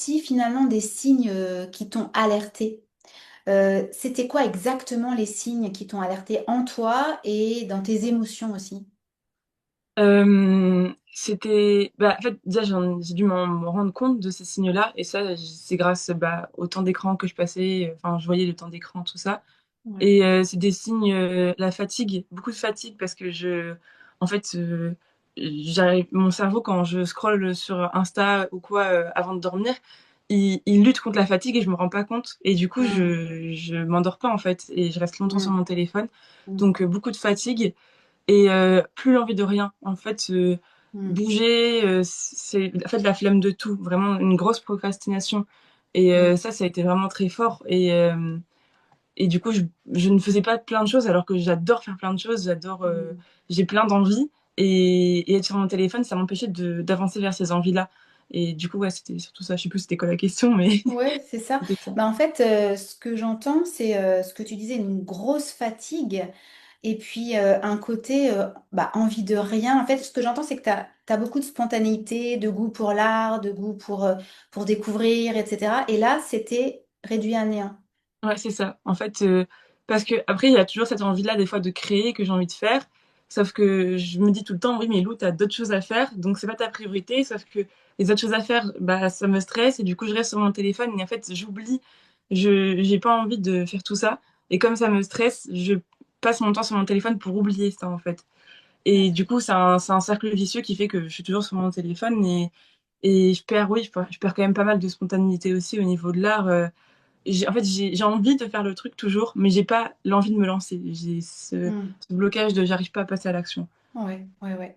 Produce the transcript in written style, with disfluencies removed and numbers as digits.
aussi finalement des signes qui t'ont alerté. C'était quoi exactement les signes qui t'ont alerté en toi et dans tes émotions aussi? C'était bah, en fait, déjà, j'ai dû m'en rendre compte de ces signes-là et ça, c'est grâce, bah, au temps d'écran que je passais, enfin, je voyais le temps d'écran, tout ça Ouais. et c'est des signes, la fatigue, beaucoup de fatigue parce que en fait, j'arrive mon cerveau quand je scrolle sur Insta ou quoi, avant de dormir, il lutte contre la fatigue et je me rends pas compte et du coup, Mmh, je m'endors pas, en fait et je reste longtemps sur mmh, mon téléphone mmh, donc beaucoup de fatigue et plus l'envie de rien. En fait, mmh, bouger, c'est en fait la flemme de tout, vraiment une grosse procrastination. Et mmh, ça a été vraiment très fort. Et du coup, je ne faisais pas plein de choses alors que j'adore faire plein de choses. mmh. J'ai plein d'envies. Et être sur mon téléphone, ça m'empêchait d'avancer vers ces envies-là. Et du coup, ouais, c'était surtout ça. Je sais plus c'était quoi la question, mais Ouais, c'est ça. c'était ça. Bah, en fait, ce que j'entends, c'est ce que tu disais, une grosse fatigue et puis un côté bah, envie de rien. En fait, ce que j'entends, c'est que tu as, beaucoup de spontanéité, de goût pour l'art, de goût pour découvrir, etc. Et là, c'était réduit à néant. Ouais, c'est ça. En fait, parce que après, il y a toujours cette envie-là, des fois, de créer que j'ai envie de faire. Sauf que je me dis tout le temps, oui, mais Lou, t'as d'autres choses à faire, donc c'est pas ta priorité. Sauf que les autres choses à faire, bah, ça me stresse et du coup, je reste sur mon téléphone et en fait, j'oublie. J'ai pas envie de faire tout ça. Et comme ça me stresse, je passe mon temps sur mon téléphone pour oublier ça, en fait. Et du coup, c'est un cercle vicieux qui fait que je suis toujours sur mon téléphone et je perds, oui, je perds quand même pas mal de spontanéité aussi au niveau de l'art. En fait, j'ai envie de faire le truc toujours, mais j'ai pas l'envie de me lancer. J'ai Hmm. ce blocage de j'arrive pas à passer à l'action. Ouais, ouais, ouais.